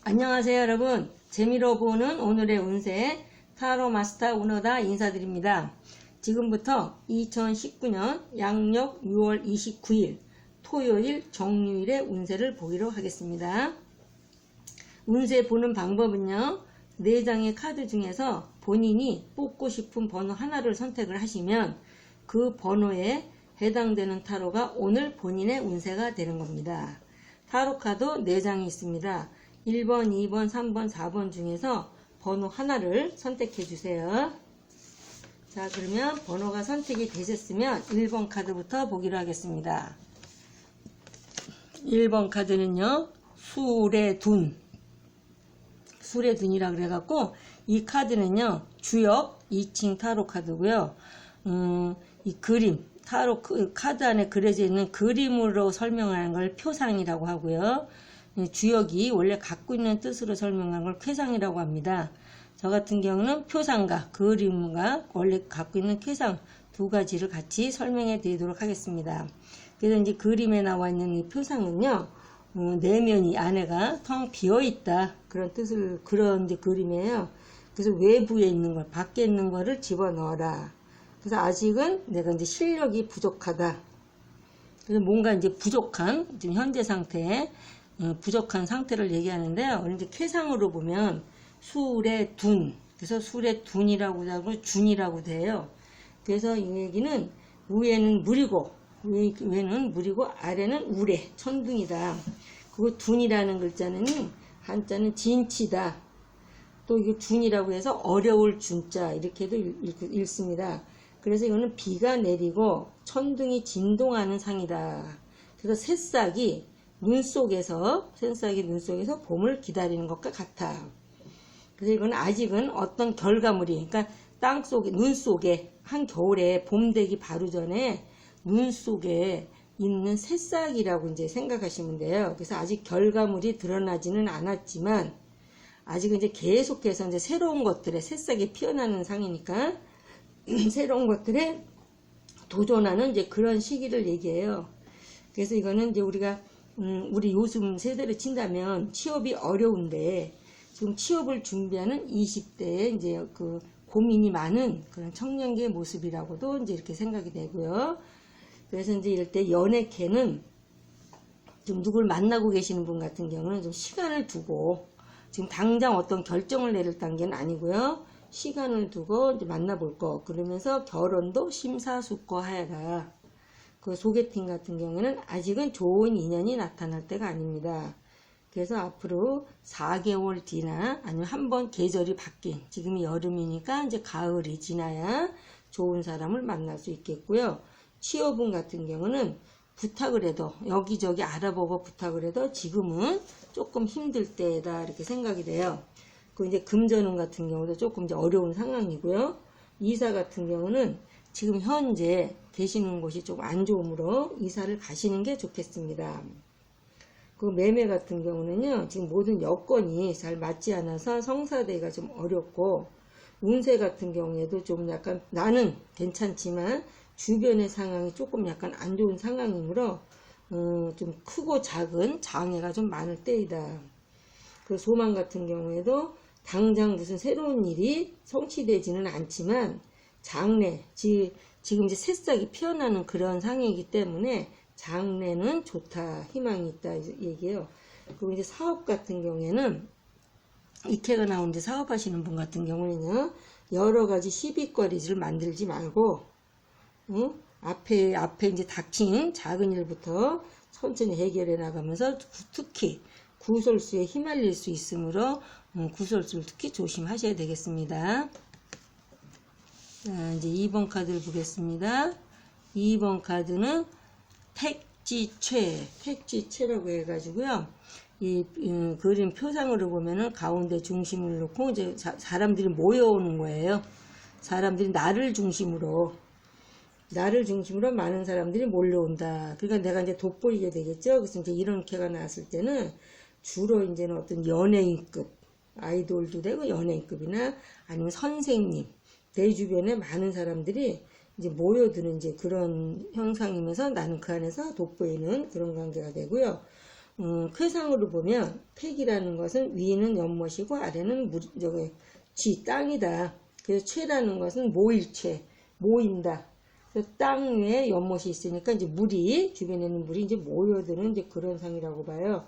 안녕하세요 여러분. 재미로 보는 오늘의 운세 타로 마스터 운어다 인사드립니다. 지금부터 2019년 양력 6월 29일 토요일 정유일의 운세를 보기로 하겠습니다. 운세 보는 방법은요, 4장의 카드 중에서 본인이 뽑고 싶은 번호 하나를 선택을 하시면 그 번호에 해당되는 타로가 오늘 본인의 운세가 되는 겁니다. 타로 카드 4장이 있습니다. 1번, 2번, 3번, 4번 중에서 번호 하나를 선택해 주세요. 자, 그러면 번호가 선택이 되셨으면 1번 카드부터 보기로 하겠습니다. 1번 카드는요, 수레둔. 수레둔이라 그래갖고, 이 카드는요, 주역 2층 타로 카드고요. 이 그림, 타로 카드 안에 그려져 있는 그림으로 설명하는 걸 표상이라고 하고요. 주역이 원래 갖고 있는 뜻으로 설명한 걸 쾌상이라고 합니다. 저 같은 경우는 표상과 그림과 원래 갖고 있는 쾌상 두 가지를 같이 설명해 드리도록 하겠습니다. 그래서 이제 그림에 나와 있는 이 표상은요, 내면이 안에가 텅 비어 있다, 그런 뜻을, 그런 이제 그림이에요. 그래서 외부에 있는 걸, 밖에 있는 거를 집어 넣어라. 그래서 아직은 내가 이제 실력이 부족하다. 그래서 뭔가 이제 부족한, 지금 현재 상태에 부족한 상태를 얘기하는데요. 이제 쾌상으로 보면 수레둔, 그래서 수레둔이라고 하고 준이라고 돼요. 그래서 이 얘기는 위에는 물이고 위에는 물이고 아래는 우레, 천둥이다. 그리고 둔이라는 글자는 한자는 진치다. 또 이거 둔이라고 해서 어려울 준자 이렇게도 읽습니다. 그래서 이거는 비가 내리고 천둥이 진동하는 상이다. 그래서 새싹이 눈 속에서 봄을 기다리는 것과 같아. 그래서 이건 아직은 어떤 결과물이, 그러니까 땅 속에, 눈 속에, 한겨울에 봄 되기 바로 전에 눈 속에 있는 새싹이라고 이제 생각하시면 돼요. 그래서 아직 결과물이 드러나지는 않았지만, 아직은 이제 계속해서 이제 새로운 것들에 새싹이 피어나는 상이니까, 새로운 것들에 도전하는 이제 그런 시기를 얘기해요. 그래서 이거는 이제 우리가 우리 요즘 세대를 친다면 취업이 어려운데 지금 취업을 준비하는 20대에 이제 그 고민이 많은 그런 청년기의 모습이라고도 이제 이렇게 생각이 되고요. 그래서 이제 이럴 때 연애캐는 좀 누굴 만나고 계시는 분 같은 경우는 좀 시간을 두고, 지금 당장 어떤 결정을 내릴 단계는 아니고요. 시간을 두고 이제 만나볼 거. 그러면서 결혼도 심사숙고하여라. 그 소개팅 같은 경우는 아직은 좋은 인연이 나타날 때가 아닙니다. 그래서 앞으로 4개월 뒤나 아니면 한번 계절이 바뀐, 지금이 여름이니까 이제 가을이 지나야 좋은 사람을 만날 수 있겠고요. 취업운 같은 경우는 부탁을 해도, 여기저기 알아보고 부탁을 해도 지금은 조금 힘들 때다, 이렇게 생각이 돼요. 그 이제 금전운 같은 경우도 조금 이제 어려운 상황이고요. 이사 같은 경우는 지금 현재 계시는 곳이 좀 안 좋으므로 이사를 가시는 게 좋겠습니다. 그 매매 같은 경우는요, 지금 모든 여건이 잘 맞지 않아서 성사되기가 좀 어렵고, 운세 같은 경우에도 좀 약간 나는 괜찮지만 주변의 상황이 조금 약간 안 좋은 상황이므로 좀 크고 작은 장애가 좀 많을 때이다. 그 소망 같은 경우에도 당장 무슨 새로운 일이 성취되지는 않지만 장래, 지금 이제 새싹이 피어나는 그런 상황이기 때문에 장래는 좋다, 희망이 있다, 얘기해요. 그리고 이제 사업 같은 경우에는 이케가 나온 이제 사업하시는 분 같은 경우는요, 여러 가지 시비거리를 만들지 말고, 앞에 이제 닥친 작은 일부터 천천히 해결해 나가면서 특히 구설수에 휘말릴 수 있으므로 구설수를 특히 조심하셔야 되겠습니다. 자, 이제 2번 카드를 보겠습니다. 2번 카드는 택지최라고 해가지고요. 이 그림 표상으로 보면은 가운데 중심을 놓고 이제 사람들이 모여오는 거예요. 사람들이 나를 중심으로 많은 사람들이 몰려온다. 그러니까 내가 이제 돋보이게 되겠죠. 그래서 이제 이런 캐가 나왔을 때는 주로 이제는 어떤 연예인급, 아이돌도 되고 연예인급이나 아니면 선생님, 내 주변에 많은 사람들이 이제 모여드는 이제 그런 형상이면서 나는 그 안에서 돋보이는 그런 관계가 되고요. 쾌상으로 보면 택이라는 것은 위는 연못이고 아래는 땅이다. 그래서 최라는 것은 모일최, 모인다. 그래서 땅 위에 연못이 있으니까 이제 물이, 주변에 있는 물이 이제 모여드는 이제 그런 상이라고 봐요.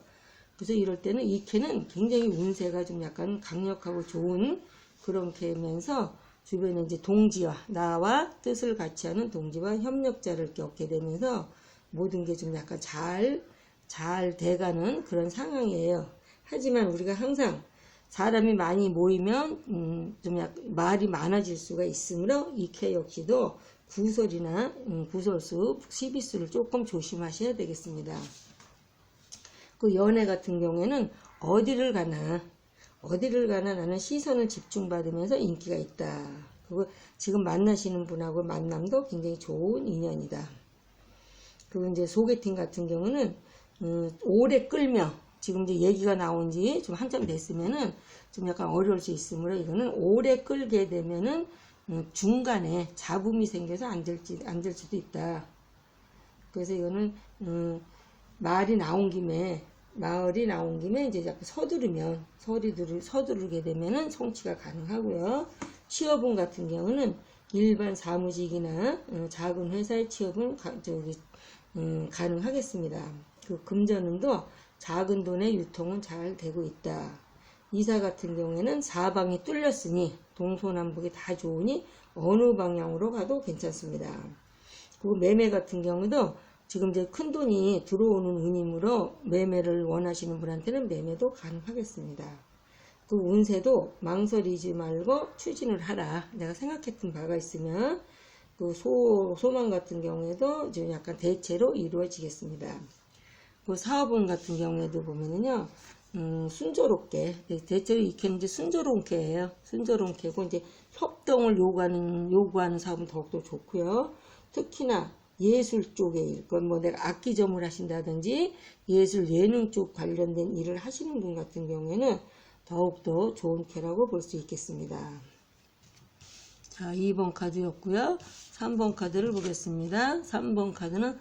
그래서 이럴 때는 이 캐는 굉장히 운세가 좀 약간 강력하고 좋은 그런 캐면서 주변에 이제 동지와, 나와 뜻을 같이 하는 동지와 협력자를 겪게 되면서 모든 게 좀 약간 잘 돼가는 그런 상황이에요. 하지만 우리가 항상 사람이 많이 모이면 좀 약간 말이 많아질 수가 있으므로 이 캐 역시도 구설이나 구설수, 시비수를 조금 조심하셔야 되겠습니다. 그 연애 같은 경우에는 어디를 가나 나는 시선을 집중받으면서 인기가 있다. 그리고 지금 만나시는 분하고 만남도 굉장히 좋은 인연이다. 그리고 이제 소개팅 같은 경우는 오래 끌며 지금 이제 얘기가 나온 지 좀 한참 됐으면은 좀 약간 어려울 수 있으므로 이거는 오래 끌게 되면은 중간에 잡음이 생겨서 안 될 수도 있다. 그래서 이거는 말이 나온 김에 이제 자꾸 서두르게 되면은 성취가 가능하고요. 취업운 같은 경우는 일반 사무직이나 작은 회사의 취업은 가능하겠습니다. 그 금전운도 작은 돈의 유통은 잘 되고 있다. 이사 같은 경우에는 사방이 뚫렸으니 동서남북이 다 좋으니 어느 방향으로 가도 괜찮습니다. 그리고 매매 같은 경우도 지금 이제 큰 돈이 들어오는 운이므로 매매를 원하시는 분한테는 매매도 가능하겠습니다. 그 운세도 망설이지 말고 추진을 하라. 내가 생각했던 바가 있으면 그 소망 같은 경우에도 좀 약간 대체로 이루어지겠습니다. 그 사업운 같은 경우에도 보면은요, 순조롭게, 대체로 이 캐는 이제 순조로운 캐예요. 순조로운 캐고, 이제 협동을 요구하는 사업은 더욱더 좋고요. 특히나 예술 쪽에 일건 뭐 내가 악기점을 하신다든지 예술 예능 쪽 관련된 일을 하시는 분 같은 경우에는 더욱더 좋은 캐라고 볼 수 있겠습니다. 자, 2번 카드였고요. 3번 카드를 보겠습니다. 3번 카드는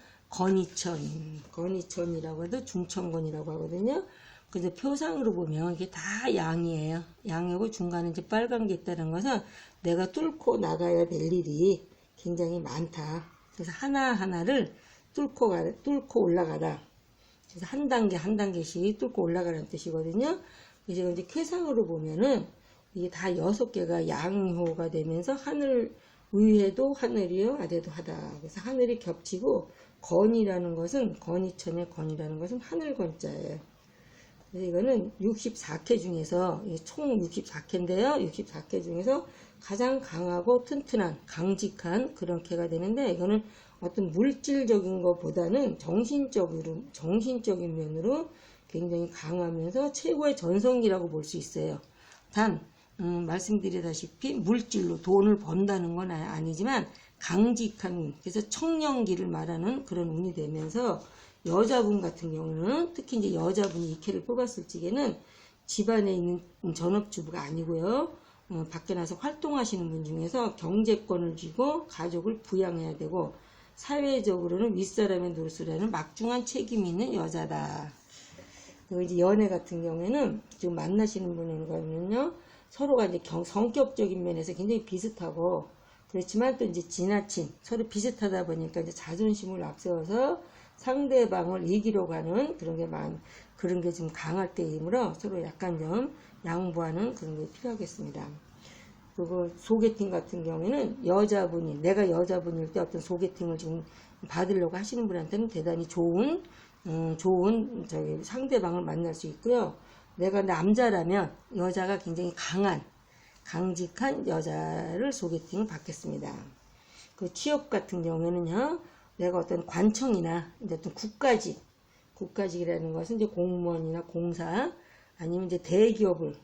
건이천이라고 해도 중천건이라고 하거든요. 근데 표상으로 보면 이게 다 양이에요. 양이고 중간에 이제 빨간 게 있다는 것은 내가 뚫고 나가야 될 일이 굉장히 많다. 그래서 하나하나를 뚫고 올라가라. 그래서 한 단계씩 뚫고 올라가라는 뜻이거든요. 이제 쾌상으로 보면은 이게 다 6개가 양효가 되면서 하늘 위에도 하늘이요, 아래도 하다. 그래서 하늘이 겹치고 건이라는 것은 건이천의 건이라는 것은 하늘 건자예요. 그래서 이거는 64캐 중에서 총 64캐인데요. 64캐 중에서 가장 강하고 튼튼한 강직한 그런 캐가 되는데 이거는 어떤 물질적인 것보다는 정신적인 면으로 굉장히 강하면서 최고의 전성기라고 볼 수 있어요. 단 말씀드리다시피 물질로 돈을 번다는 건 아니지만 강직한, 그래서 청년기를 말하는 그런 운이 되면서 여자분 같은 경우는 특히 이제 여자분이 이 캐를 뽑았을 적에는 집안에 있는 전업주부가 아니고요. 밖에 나서 활동하시는 분 중에서 경제권을 쥐고 가족을 부양해야 되고 사회적으로는 윗사람의 노릇을 막중한 책임이 있는 여자다. 그리고 이제 연애 같은 경우에는 지금 만나시는 분은요, 서로가 이제 성격적인 면에서 굉장히 비슷하고 그렇지만 또 이제 지나친 서로 비슷하다 보니까 이제 자존심을 앞세워서 상대방을 이기려고 하는 그런 게 좀 강할 때이므로 서로 약간 좀 양보하는 그런 게 필요하겠습니다. 그리고 소개팅 같은 경우에는 내가 여자분일 때 어떤 소개팅을 지금 받으려고 하시는 분한테는 대단히 좋은 상대방을 만날 수 있고요. 내가 남자라면 여자가 굉장히 강직한 여자를 소개팅을 받겠습니다. 그 취업 같은 경우에는요, 내가 어떤 관청이나 어떤 국가직이라는 것은 이제 공무원이나 공사 아니면 이제 대기업을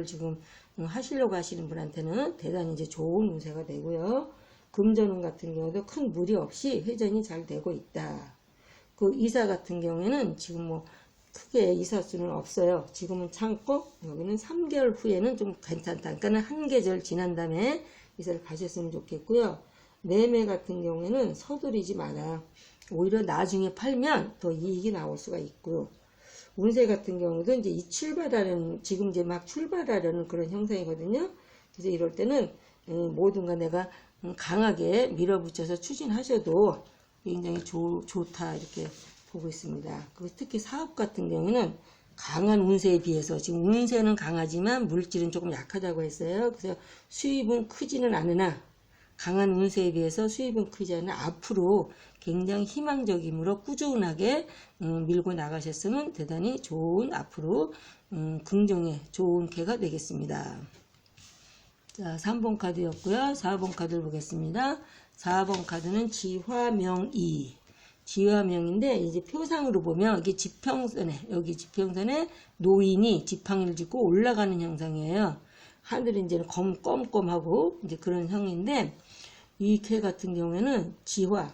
지금 하시려고 하시는 분한테는 대단히 이제 좋은 운세가 되고요. 금전운 같은 경우도 큰 무리 없이 회전이 잘 되고 있다. 그 이사 같은 경우에는 지금 뭐 크게 이사 수는 없어요. 지금은 참고 여기는 3개월 후에는 좀 괜찮다. 그러니까 한 계절 지난 다음에 이사를 가셨으면 좋겠고요. 매매 같은 경우에는 서두르지 마라. 오히려 나중에 팔면 더 이익이 나올 수가 있고요. 운세 같은 경우도 이제 이 출발하는, 지금 이제 막 출발하려는 그런 형상이거든요. 그래서 이럴 때는 뭐든가 내가 강하게 밀어붙여서 추진하셔도 굉장히 좋다 이렇게 보고 있습니다. 그리고 특히 사업 같은 경우는 강한 운세에 비해서, 지금 운세는 강하지만 물질은 조금 약하다고 했어요. 그래서 수입은 크지는 않으나, 강한 운세에 비해서 수입은 크지 않으나 앞으로 굉장히 희망적이므로 꾸준하게 밀고 나가셨으면 대단히 좋은, 앞으로 긍정의 좋은 개가 되겠습니다. 자, 3번 카드였고요. 4번 카드를 보겠습니다. 4번 카드는 지화명이. 지화명인데, 이제 표상으로 보면, 이게 지평선에, 여기 지평선에 노인이 지팡이를 짚고 올라가는 형상이에요. 하늘이 이제 껌껌하고, 이제 그런 형인데, 이 개 같은 경우에는 지화.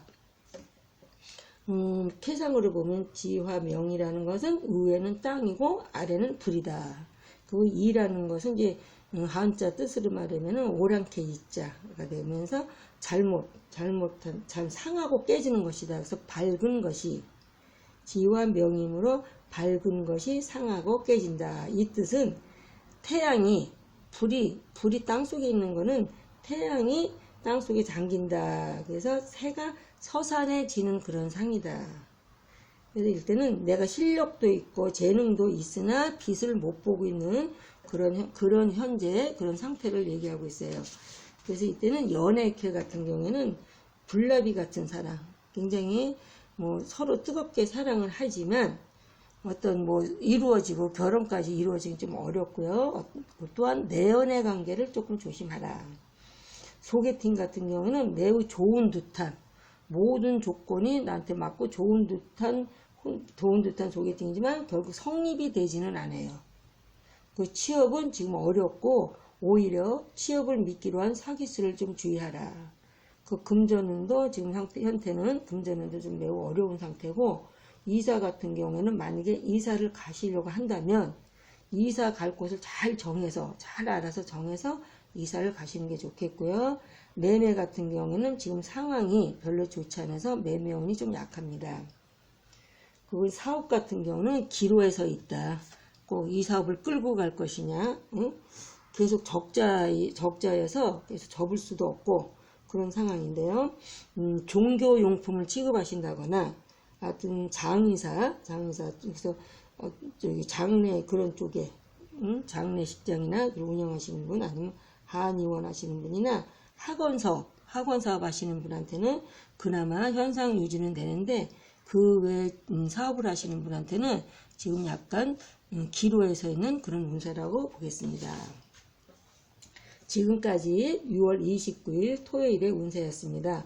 표상으로 보면 지화명이라는 것은 위에는 땅이고, 아래는 불이다. 그 이라는 것은 이제 한자 뜻으로 말하면 오랑캐 이자가 되면서 잘못한, 잘 상하고 깨지는 것이다. 그래서 밝은 것이, 지와 명이므로 밝은 것이 상하고 깨진다. 이 뜻은 태양이, 불이 땅속에 있는 거는 태양이 땅속에 잠긴다. 그래서 새가 서산해지는 그런 상이다. 그래서 이때는 내가 실력도 있고 재능도 있으나 빛을 못 보고 있는 그런 현재 그런 상태를 얘기하고 있어요. 그래서 이때는 연애캐 같은 경우에는 불나비 같은 사랑, 굉장히 뭐 서로 뜨겁게 사랑을 하지만 어떤 뭐 이루어지고 결혼까지 이루어지기 좀 어렵고요. 또한 내연애 관계를 조금 조심하라. 소개팅 같은 경우는 매우 좋은 듯한, 모든 조건이 나한테 맞고 좋은 듯한 소개팅이지만 결국 성립이 되지는 않아요. 그 취업은 지금 어렵고 오히려 취업을 미끼로 한 사기수를 좀 주의하라. 그 금전운도 지금 현재는 금전운도 좀 매우 어려운 상태고, 이사 같은 경우에는 만약에 이사를 가시려고 한다면 이사 갈 곳을 잘 알아서 정해서 이사를 가시는 게 좋겠고요. 매매 같은 경우에는 지금 상황이 별로 좋지 않아서 매매운이 좀 약합니다. 그리고 사업 같은 경우는 기로에 서 있다. 꼭 이 사업을 끌고 갈 것이냐, 계속 적자여서 계속 접을 수도 없고 그런 상황인데요. 종교용품을 취급하신다거나, 하여튼 장의사 그래서 저기 장례 그런 쪽에, 장례식장이나 운영하시는 분, 아니면 한의원 하시는 분이나 학원사업 하시는 분한테는 그나마 현상 유지는 되는데, 그 외 사업을 하시는 분한테는 지금 약간 기로에 서 있는 그런 운세라고 보겠습니다. 지금까지 6월 29일 토요일의 운세였습니다.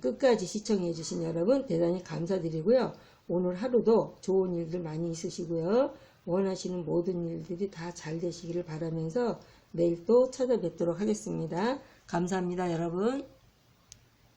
끝까지 시청해 주신 여러분 대단히 감사드리고요. 오늘 하루도 좋은 일들 많이 있으시고요. 원하시는 모든 일들이 다 잘 되시기를 바라면서 내일 또 찾아뵙도록 하겠습니다. 감사합니다, 여러분.